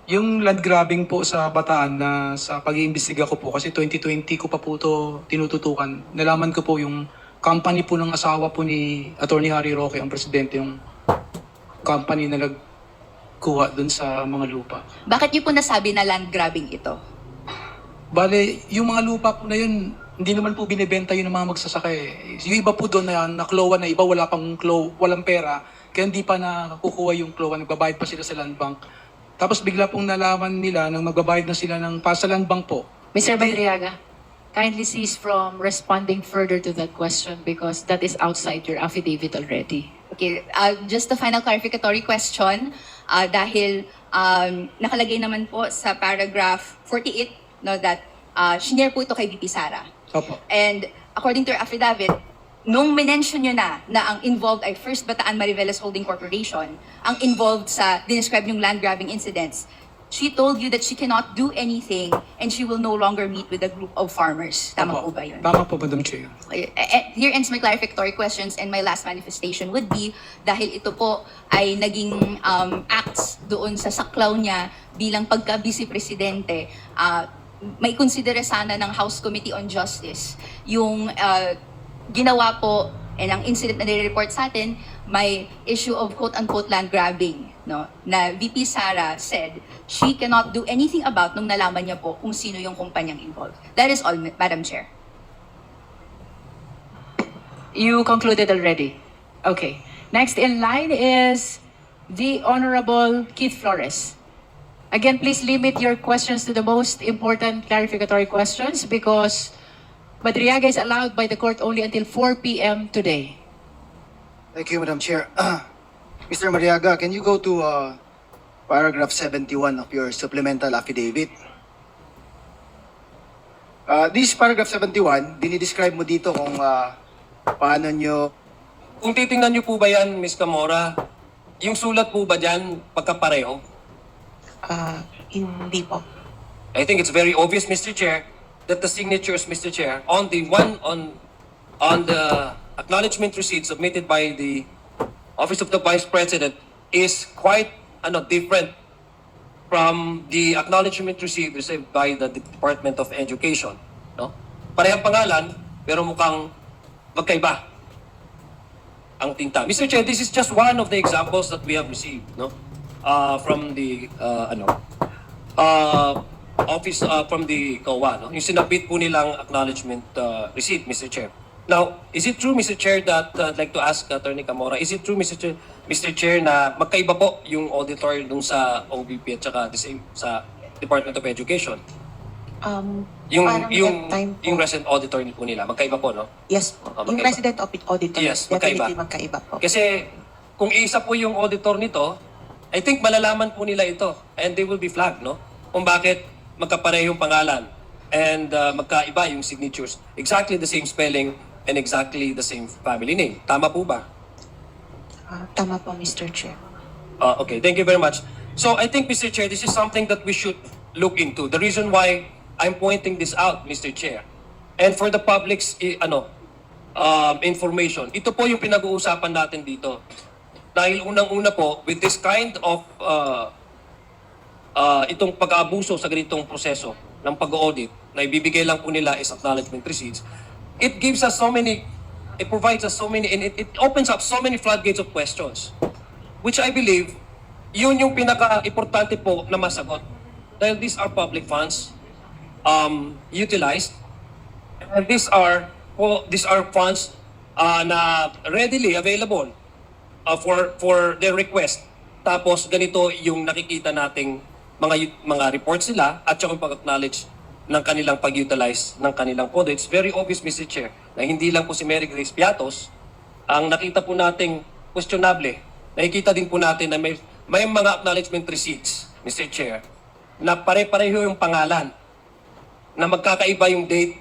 Yung land grabbing po sa Bataan na sa pag-iimbestiga ko po, kasi 2020 ko pa po ito tinututukan. Nalaman ko po yung company po ng asawa po ni Attorney Harry Roque, ang presidente, yung company na kuha dun sa mga lupa. Bakit niyo po nasabi na land grabbing ito? Bale, yung mga lupa po na yun, hindi naman po binibenta yun ng mga magsasaka eh. Yung iba po doon na naklowa na iba, wala pang walang pera, kaya hindi pa nakukuha yung klowa, nagbabayad pa sila sa land bank. Tapos bigla pong nalaman nila nang magbabayad na sila ng sa land bank po. Mr. Madriaga, kindly cease from responding further to that question because that is outside your affidavit already. Okay, just a final clarificatory question. Dahil nakalagay naman po sa paragraph 48 no, that shinare po ito kay VP Sara. Opo. And according to your affidavit, nung minention nyo na ang involved ay First Bataan Mariveles Holding Corporation, ang involved sa dinescribe yung land grabbing incidents, she told you that she cannot do anything and she will no longer meet with a group of farmers. Tama po Opo. ba yun? Tama po, Madam Chair. Here ends my clarificatory questions and my last manifestation would be dahil ito po ay naging acts doon sa saklaw niya bilang pagka-vice presidente, may consider sana ng House Committee on Justice yung ginawa po and ang incident na nire-report sa atin, may issue of quote-unquote land grabbing, no? Na VP Sara said she cannot do anything about nung nalaman niya po kung sino yung kumpanyang involved. That is all, Madam Chair. You concluded already. Okay. Next in line is the Honorable Keith Flores. Again, please limit your questions to the most important clarificatory questions because Madriaga is allowed by the court only until 4 p.m. today. Thank you, Madam Chair. Mr. Mariaga, can you go to paragraph 71 of your supplemental affidavit? This paragraph 71, dinidescribe mo dito kung paano nyo... Kung titingnan nyo po ba yan, Ms. Camora, yung sulat po ba dyan pagkapareho? Hindi po. I think it's very obvious, Mr. Chair, that the signatures, Mr. Chair, on the one on the acknowledgement receipt submitted by the Office of the Vice President is quite different from the acknowledgement receipt received by the Department of Education. No? Parehang pangalan, pero mukhang magkaiba ang tinta. Mr. Chair, this is just one of the examples that we have received, no? From the office from the COA, no? Yung sinabit po nilang acknowledgement receipt, Mr. Chair. Now, is it true, Mr. Chair, that I'd like to ask Attorney Camora, is it true, Mr. Chair, na magkaiba po yung auditor dun sa OVP at saka the same sa Department of Education? Yung resident auditor po nila, magkaiba po, no? Yes po. Yung resident auditor, yes, magkaiba. magkaiba po. Kasi kung isa po yung auditor nito, I think malalaman po nila ito and they will be flagged, no? Kung bakit magkaparehong pangalan and magkaiba yung signatures. Exactly the same spelling and exactly the same family name. Tama po ba? Tama po, Mr. Chair. Okay, thank you very much. So I think, Mr. Chair, this is something that we should look into. The reason why I'm pointing this out, Mr. Chair, and for the public's information, ito po yung pinag-uusapan natin dito. Dahil unang-una po, with this kind of itong pag-aabuso sa ganitong proseso ng pag-audit na ibibigay lang po nila is acknowledgement receipts, it gives us so many, it provides us so many, and it opens up so many floodgates of questions, which I believe, yun yung pinaka-importante po na masagot. Dahil these are public funds utilized, and these are funds na readily available for their request. Tapos ganito yung nakikita nating mga reports nila at yung pag-acknowledge ng kanilang pag-utilize ng kanilang pondo. It's very obvious, Mr. Chair, na hindi lang po si Mary Grace Piatos ang nakita po nating questionable. Nakikita din po natin na may mga acknowledgement receipts, Mr. Chair, na pare-pareho yung pangalan, na magkakaiba yung date,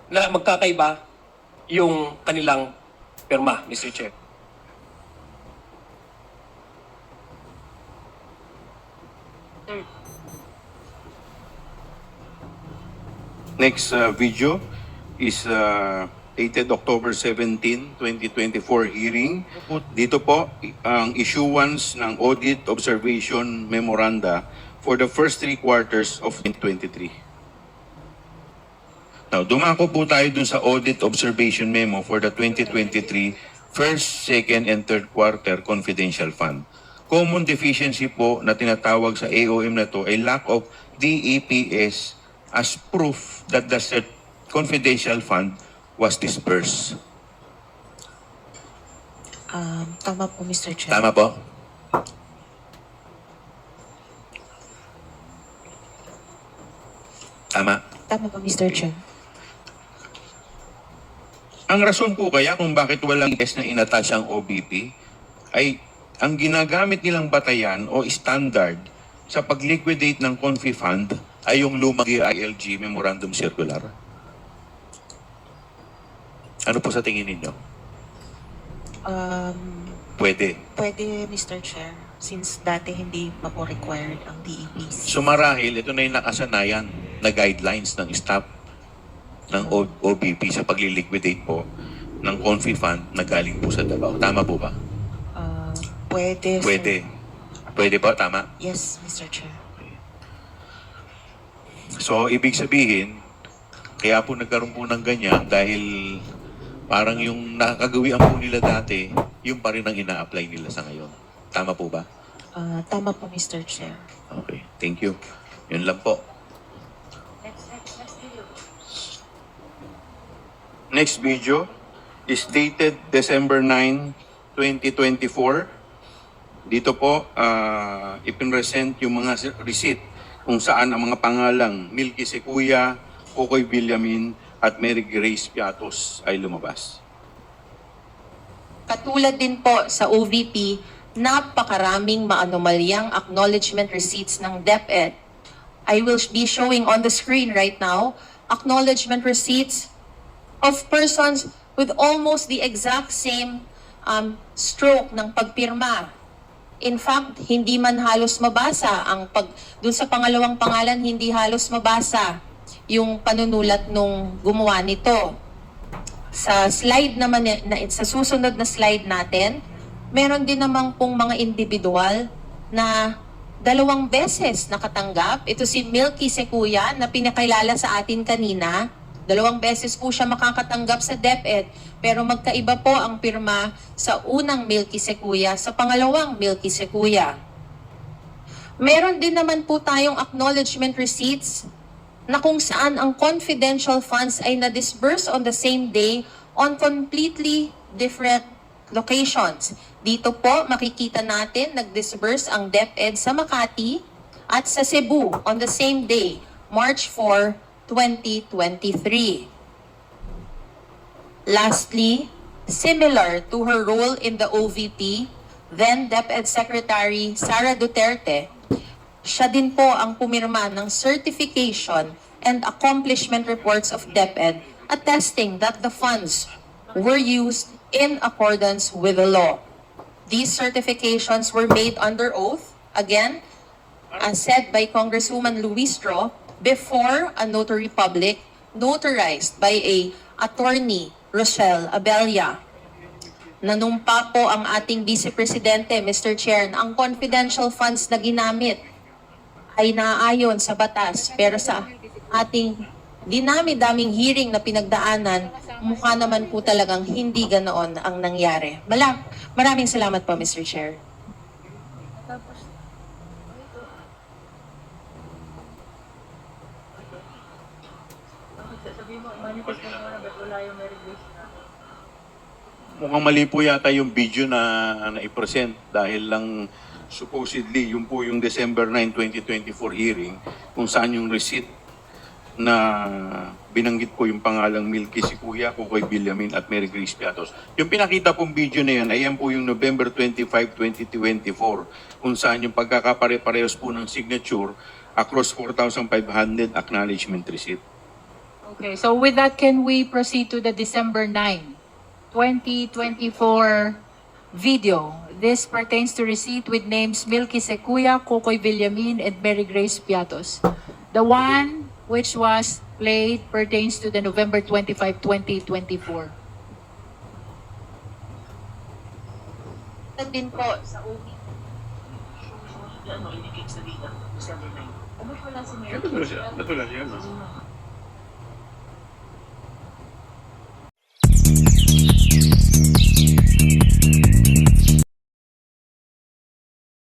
na magkakaiba yung kanilang pirma, Mr. Chair. Next video is dated October 17, 2024 hearing. Dito po ang issuance ng Audit Observation Memoranda for the first 3 quarters of 2023. Now, dumako po tayo dun sa Audit Observation Memo for the 2023 first, second, and third quarter confidential fund. common deficiency po na tinatawag sa AOM na to ay lack of DEPS as proof that the said confidential fund was dispersed. Tama po, Mr. Chair. Tama po? Tama. Tama po, Mr. Chair. Ang rason po kaya kung bakit walang test na inattach ang OBP ay ang ginagamit nilang batayan o standard sa pag-liquidate ng Confi Fund ay yung lumang DILG Memorandum Circular. Ano po sa tingin ninyo? Pwede. Pwede, Mr. Chair, since dati hindi pa po required ang DEPC. So marahil, ito na yung nakasanayan na guidelines ng staff ng OBP sa pag-liquidate po ng Confi Fund na galing po sa Davao. Tama po ba? Pwede, Pwede. Pwede po, tama? Yes, Mr. Chair. So, ibig sabihin, kaya po nagkaroon po ng ganyan dahil parang yung nakakagawian po nila dati, yung pa rin ang ina-apply nila sa ngayon. Tama po ba? Tama po, Mr. Chair. Okay, thank you. Yun lang po. Next video is dated December 9, 2024. Dito po, ipinresent yung mga receipt kung saan ang mga pangalang Milky Sequoia, Kokoy Villamin, at Mary Grace Piatos ay lumabas. Katulad din po sa OVP, napakaraming maanomalyang acknowledgement receipts ng DepEd. I will be showing on the screen right now acknowledgement receipts of persons with almost the exact same stroke ng pagpirma. In fact, hindi man halos mabasa dun sa pangalawang pangalan, hindi halos mabasa yung panunulat nung gumawa nito. Sa slide naman, sa susunod na slide natin, meron din naman pong mga individual na 2 beses nakatanggap. Ito si Milky Sequoia na pinakilala sa atin kanina. 2 beses po siya makakatanggap sa DepEd, pero magkaiba po ang pirma sa unang Milky Sequoia sa pangalawang Milky Sequoia. Meron din naman po tayong acknowledgement receipts na kung saan ang confidential funds ay na-disburse on the same day on completely different locations. Dito po makikita natin nag-disburse ang DepEd sa Makati at sa Cebu on the same day, March 4, 2023. Lastly, similar to her role in the OVP, then DepEd Secretary Sara Duterte, siya din po ang pumirma ng certification and accomplishment reports of DepEd attesting that the funds were used in accordance with the law. These certifications were made under oath, again, as said by Congresswoman Luistro, before a notary public notarized by a attorney, Rochelle Abella. Nanumpa po ang ating Vice Presidente, Mr. Chair, na ang confidential funds na ginamit ay naaayon sa batas. Pero sa ating dinami-daming hearing na pinagdaanan, mukha naman po talagang hindi ganoon ang nangyari. Maraming salamat po, Mr. Chair. Mukhang mali po yata yung video na i-present dahil lang supposedly yun po yung December 9, 2024 hearing kung saan yung receipt na binanggit po yung pangalang Milky Sequoia, Kokoy Villamin at Mary Grace Piatos. Yung pinakita pong video na yan, ayan po yung November 25, 2024 kung saan yung pagkakapare-parehos po ng signature across 4,500 acknowledgement receipt. Okay, so with that, can we proceed to the December 9, 2024 video? This pertains to receipt with names Milky Sequoia, Kokoy Villamin, and Mary Grace Piatos. The one which was played pertains to the November 25, 2024. Din po sa OB. Natuloy siya, no?